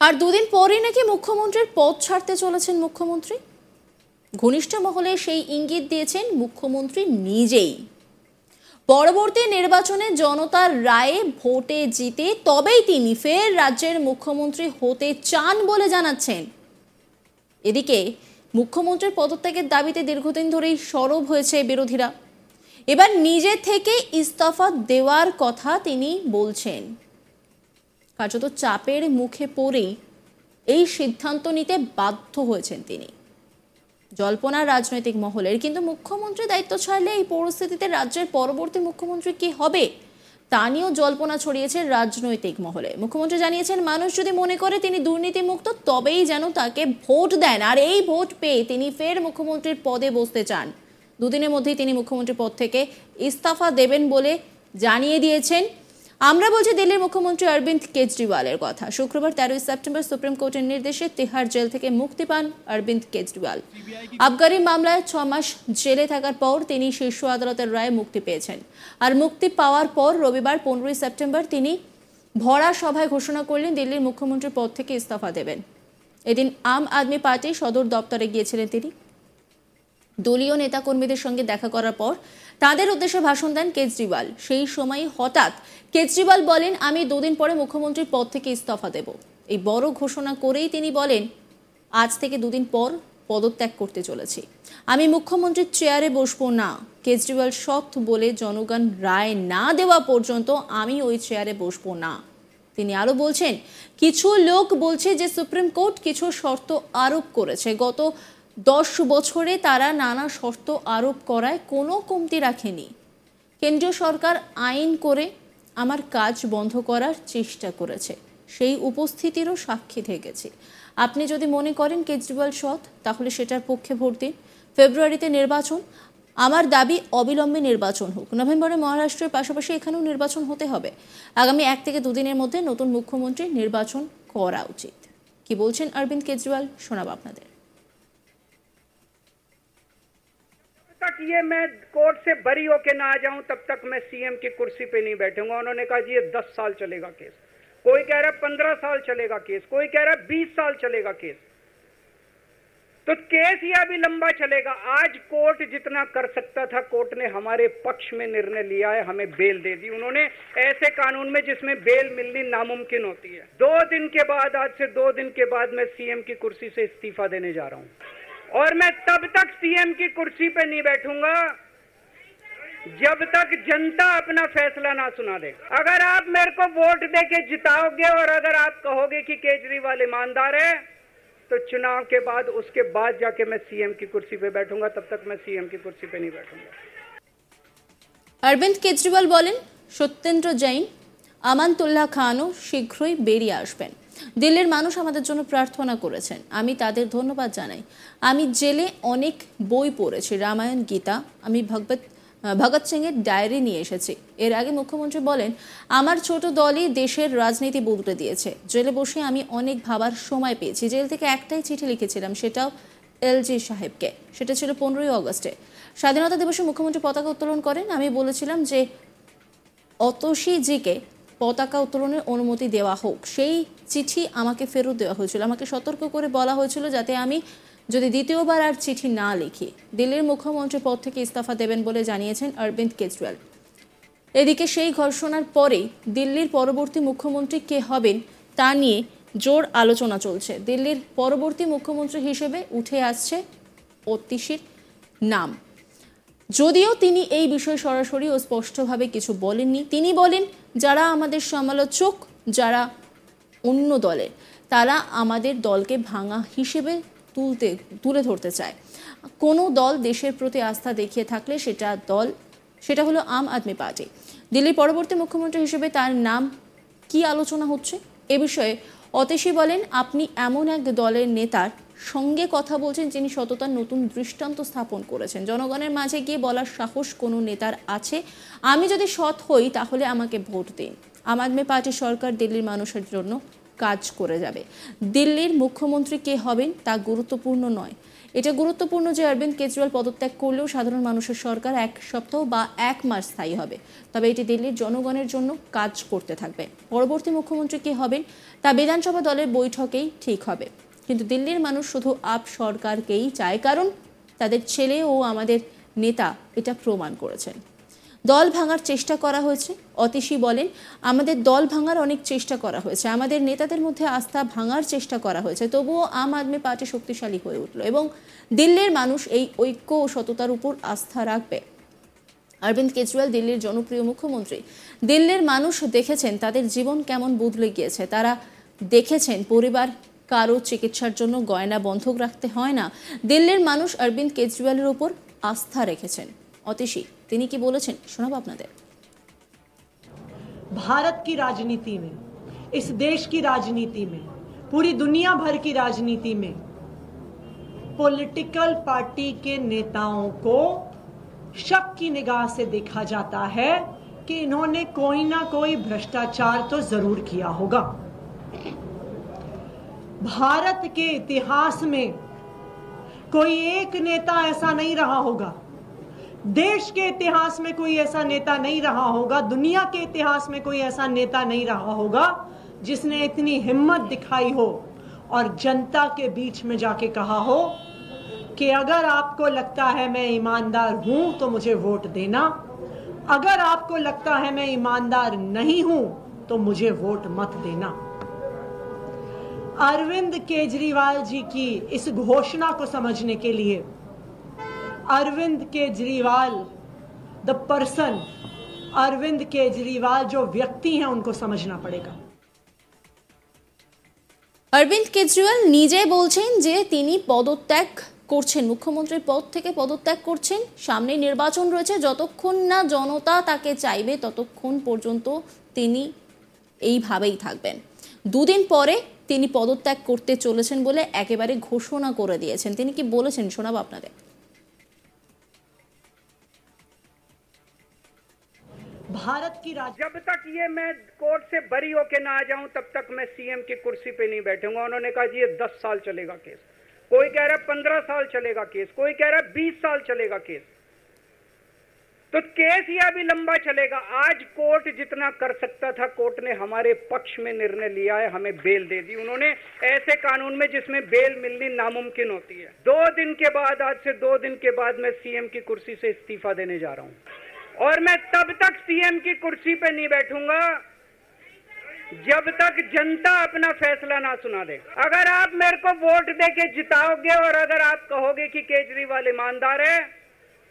আর দুদিন পরেই নাকি মুখ্যমন্ত্রীর পদ ছাড়তে চলেছেন মুখ্যমন্ত্রী। ঘনিষ্ঠ মহলে সেই ইঙ্গিত দিয়েছেন মুখ্যমন্ত্রী নিজেই। পরবর্তী নির্বাচনে জনতার রায়ে ভোটে জিতে তবেই তিনি ফের রাজ্যের মুখ্যমন্ত্রী হতে চান বলে জানাচ্ছেন। এদিকে মুখ্যমন্ত্রীর পদত্যাগের দাবিতে দীর্ঘদিন ধরেই সরব হয়েছে বিরোধীরা। এবার নিজে থেকে ইস্তফা দেওয়ার কথা তিনি বলছেন। কার্যত চাপের মুখে পড়েই এই সিদ্ধান্ত নিতে বাধ্য হয়েছেন তিনি। জল্পনা রাজনৈতিক মহলের, কিন্তু মুখ্যমন্ত্রী দায়িত্ব ছাড়লে এই পরিস্থিতিতে রাজ্যের পরবর্তী মুখ্যমন্ত্রী কি হবে তা নিয়েও জল্পনা ছড়িয়েছে রাজনৈতিক মহলে। মুখ্যমন্ত্রী জানিয়েছেন, মানুষ যদি মনে করে তিনি দুর্নীতিমুক্ত তবেই যেন তাকে ভোট দেন, আর এই ভোট পেয়ে তিনি ফের মুখ্যমন্ত্রীর পদে বসতে চান। দুদিনের মধ্যেই তিনি মুখ্যমন্ত্রীর পদ থেকে ইস্তফা দেবেন বলে জানিয়ে দিয়েছেন। আমরা বলছি দিল্লির মুখ্যমন্ত্রী অরবিন্দ কেজরিওয়ালের কথা। শুক্রবার 13 সেপ্টেম্বর সুপ্রিম কোর্টের নির্দেশে তিহার জেল থেকে মুক্তি পান অরবিন্দ কেজরিওয়াল। আবগারি মামলায় 6 মাস জেলে থাকার পর তিনি শীর্ষ আদালতের রায়ে মুক্তি পেয়েছেন। আর মুক্তি পাওয়ার পর রবিবার 15 সেপ্টেম্বর তিনি ভরা সভায় ঘোষণা করলেন দিল্লির মুখ্যমন্ত্রীর পদ থেকে ইস্তফা দেবেন। এদিন আম আদমি পার্টির সদর দপ্তরে গিয়েছিলেন তিনি। দলীয় নেতাকর্মীদের সঙ্গে দেখা করার পর তাদের উদ্দেশ্যে ভাষণ দেন কেজরিওয়াল। সেই সময় হঠাৎ কেজরিওয়াল বলেন, আমি দুদিন পরে মুখ্যমন্ত্রীর পদ থেকে ইস্তফা দেব। এই বড় ঘোষণা করেই তিনি বলেন, আজ থেকে দুদিন পর পদত্যাগ করতে চলেছি, আমি মুখ্যমন্ত্রীর চেয়ারে বসবো না। কেজরিওয়াল সৎ বলে জনগণ রায় না দেওয়া পর্যন্ত আমি ওই চেয়ারে বসবো না। তিনি আরো বলছেন, কিছু লোক বলছে যে সুপ্রিম কোর্ট কিছু শর্ত আরোপ করেছে। গত 10 বছরে তারা নানা শর্ত আরোপ করায় কোনো কমতি রাখেনি। কেন্দ্রীয় সরকার আইন করে আমার কাজ বন্ধ করার চেষ্টা করেছে, সেই উপস্থিতিরও সাক্ষী থেকেছি। আপনি যদি মনে করেন কেজরিওয়াল সৎ, তাহলে সেটার পক্ষে ভোট দিন। ফেব্রুয়ারিতে নির্বাচন, আমার দাবি অবিলম্বে নির্বাচন হোক। নভেম্বরে মহারাষ্ট্রের পাশাপাশি এখানেও নির্বাচন হতে হবে। আগামী 1 থেকে 2 দিনের মধ্যে নতুন মুখ্যমন্ত্রী নির্বাচন করা উচিত। কি বলছেন অরবিন্দ কেজরিওয়াল, শোনাব আপনাদের। तक ये मैं कोर्ट से बरी होके ना आ जाऊं तब तक मैं सीएम की कुर्सी पे नहीं बैठूंगा। उन्होंने कहा जी ये 10 साल चलेगा केस, कोई कह रहा है 15 साल चलेगा केस, कोई कह रहा है 20 साल चलेगा केस। तो केस ये अभी लंबा चलेगा। आज कोर्ट जितना कर सकता था, कोर्ट ने हमारे पक्ष में निर्णय लिया है, हमें बेल दे दी उन्होंने, ऐसे कानून में जिसमें बेल मिलनी नामुमकिन होती है। 2 दिन के बाद, आज से 2 दिन के बाद मैं सीएम की कुर्सी से इस्तीफा देने जा रहा हूं, और मैं तब तक सीएम की कुर्सी पे नहीं बैठूंगा जब तक जनता अपना फैसला ना सुना दे। अगर आप मेरे को वोट देके जिताओगे और अगर आप कहोगे कि केजरीवाल ईमानदार है, तो चुनाव के बाद, उसके बाद जाके मैं सीएम की कुर्सी पे बैठूंगा, तब तक मैं सीएम की कुर्सी पे नहीं बैठूंगा। অরবিন্দ কেজরিওয়াল বলেন, সত্যেন্দ্র জৈন, আমানতুল্লাহ খানও শীঘ্রই বেরিয়ে আসবেন। দিল্লির মানুষ আমাদের জন্য প্রার্থনা করেছেন, আমি তাদের ধন্যবাদ জানাই। আমি জেলে অনেক বই পড়েছি, রামায়ণ, গীতা। আমি ভগৎ সিং এর ডায়েরি নিয়ে এসেছি। এর আগে মুখ্যমন্ত্রী বলেন, আমার ছোট দলই দেশের রাজনীতি বদলে দিয়েছে। জেলে বসে আমি অনেক ভাবার সময় পেয়েছি। জেল থেকে একটাই চিঠি লিখেছিলাম, সেটাও এলজি সাহেবকে। সেটা ছিল 15 আগস্টে। স্বাধীনতা দিবসে মুখ্যমন্ত্রী পতাকা উত্তোলন করেন। আমি বলেছিলাম যে অতসীজিকে পতাকা উত্তোলনের অনুমতি দেওয়া হোক। সেই চিঠি আমাকে ফেরত দেওয়া হয়েছিল। আমাকে সতর্ক করে বলা হয়েছিল যাতে আমি যদি দ্বিতীয়বার আর চিঠি না লিখি। দিল্লির মুখ্যমন্ত্রী পদ থেকে ইস্তফা দেবেন বলে জানিয়েছেন অরবিন্দ কেজরিওয়াল। এদিকে সেই ঘোষণার পরেই দিল্লির পরবর্তী মুখ্যমন্ত্রী কে হবেন তা নিয়ে জোর আলোচনা চলছে। দিল্লির পরবর্তী মুখ্যমন্ত্রী হিসেবে উঠে আসছে অতীশীর নাম, যদিও তিনি এই বিষয়ে সরাসরি ও স্পষ্টভাবে কিছু বলেননি। তিনি বলেন, যারা আমাদের সমালোচক, যারা অন্য দলের, তারা আমাদের দলকে ভাঙা হিসেবে তুলে ধরতে চায়। কোনো দল দেশের প্রতি আস্থা দেখিয়ে থাকলে সেটা হলো আম আদমি পার্টি। দিল্লির পরবর্তী মুখ্যমন্ত্রী হিসেবে তার নাম কি আলোচনা হচ্ছে এ বিষয়ে অতীশী বলেন, আপনি এমন এক দলের নেতার সঙ্গে কথা বলছেন যিনি সততার নতুন দৃষ্টান্ত স্থাপন করেছেন। জনগণের মাঝে গিয়ে বলার সাহস কোনো নেতার আছে, আমি যদি সৎ হই তাহলে আমাকে ভোট দিন। আম আদমি পার্টির সরকার দিল্লির মানুষের জন্য কাজ করে যাবে। দিল্লির মুখ্যমন্ত্রী কে হবেন তা গুরুত্বপূর্ণ নয়। এটা গুরুত্বপূর্ণ যে অরবিন্দ কেজরিওয়াল পদত্যাগ করলেও সাধারণ মানুষের সরকার 1 সপ্তাহ বা 1 মাস স্থায়ী হবে, তবে এটি দিল্লির জনগণের জন্য কাজ করতে থাকবে। পরবর্তী মুখ্যমন্ত্রী কে হবেন তা বিধানসভা দলের বৈঠকেই ঠিক হবে, কিন্তু দিল্লির মানুষ শুধু আপ সরকারকেই চায়, কারণ তাদের ছেলে ও আমাদের নেতা এটা প্রমাণ করেছেন। দল ভাঙার চেষ্টা করা হয়েছে। অতীশী বলেন, আমাদের দল ভাঙার অনেক চেষ্টা করা হয়েছে, আমাদের নেতাদের মধ্যে আস্থা ভাঙার চেষ্টা করা হয়েছে, তবুও আম আদমি পার্টি শক্তিশালী হয়ে উঠল এবং দিল্লির মানুষ এই ঐক্য ও সততার উপর আস্থা রাখবে। অরবিন্দ কেজরিওয়াল দিল্লির জনপ্রিয় মুখ্যমন্ত্রী। দিল্লির মানুষ দেখেছেন তাদের জীবন কেমন বদলে গিয়েছে। তারা দেখেছেন পরিবার কারো চিকিৎসার জন্য গয়না বন্ধক রাখতে হয় না। দিল্লির মানুষ অরবিন্দ কেজরিওয়ালের উপর আস্থা রেখেছেন। অতীশী তিনি কি বলেছেন শোনাবো আপনাদের। भारत की राजनीति में, इस देश की राजनीति में, पूरी दुनिया भर की राजनीति में पॉलिटिकल पार्टी के नेताओं को शक की निगाह से देखा जाता है कि इन्होंने कोई ना कोई भ्रष्टाचार तो जरूर किया होगा। भारत के इतिहास में कोई एक नेता ऐसा नहीं रहा होगा, देश के इतिहास में कोई ऐसा नेता नहीं रहा होगा, दुनिया के इतिहास में कोई ऐसा नेता नहीं रहा होगा जिसने इतनी हिम्मत दिखाई हो और जनता के बीच में जाके कहा हो कि अगर आपको लगता है मैं ईमानदार हूं तो मुझे वोट देना, अगर आपको लगता है मैं ईमानदार नहीं हूं तो मुझे वोट मत देना। अरविंद केजरीवाल जी की इस घोषणा को समझने के लिए अरविंद केजरीवाल द पर्सन, अरविंद केजरीवाल जो व्यक्ति हैं उनको समझना पड़ेगा। অরবিন্দ কেজরিওয়াল নিজে বলছেন যে তিনি পদত্যাগ করছেন, মুখ্যমন্ত্রীর পদ থেকে পদত্যাগ করছেন। সামনে নির্বাচন রয়েছে, যতক্ষণ না জনতা তাকে চাইবে ততক্ষণ পর্যন্ত তিনি এইভাবেই থাকবেন। দুদিন পরে তিনি পদত্যাগ করতে চলেছেন বলে একেবারে ঘোষণা করে দিয়েছেন। তিনি কি বলেছেন শোনাবো আপনাদের। भारत की जब तक ये मैं कोर्ट से बरी होके ना आ जाऊं तब तक मैं सीएम की कुर्सी पे नहीं बैठूंगा। उन्होंने कहा जी ये 10 साल चलेगा केस, कोई कह रहा है 15 साल चलेगा केस, कोई कह रहा है 20 साल चलेगा केस। तो केस ये अभी लंबा चलेगा। आज कोर्ट जितना कर सकता था कोर्ट ने हमारे पक्ष में निर्णय लिया है, हमें बेल दे दी उन्होंने, ऐसे कानून में जिसमें बेल मिलनी नामुमकिन होती है। 2 दिन के बाद, आज से 2 दिन के बाद मैं सीएम की कुर्सी से इस्तीफा देने जा रहा हूं और मैं तब तक सीएम की कुर्सी पे नहीं बैठूंगा जब तक जनता अपना फैसला ना सुना दे। अगर आप मेरे को वोट दे के जिताओगे और अगर आप कहोगे कि केजरीवाल ईमानदार है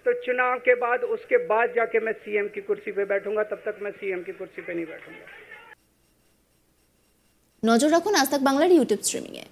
तो चुनाव के बाद, उसके बाद जाके मैं सीएम की कुर्सी पे बैठूंगा, तब तक मैं सीएम की कुर्सी पे नहीं बैठूंगा। নজর রাখুন আজ তাক বাংলার ইউটিউব স্ট্রিমিংয়ে।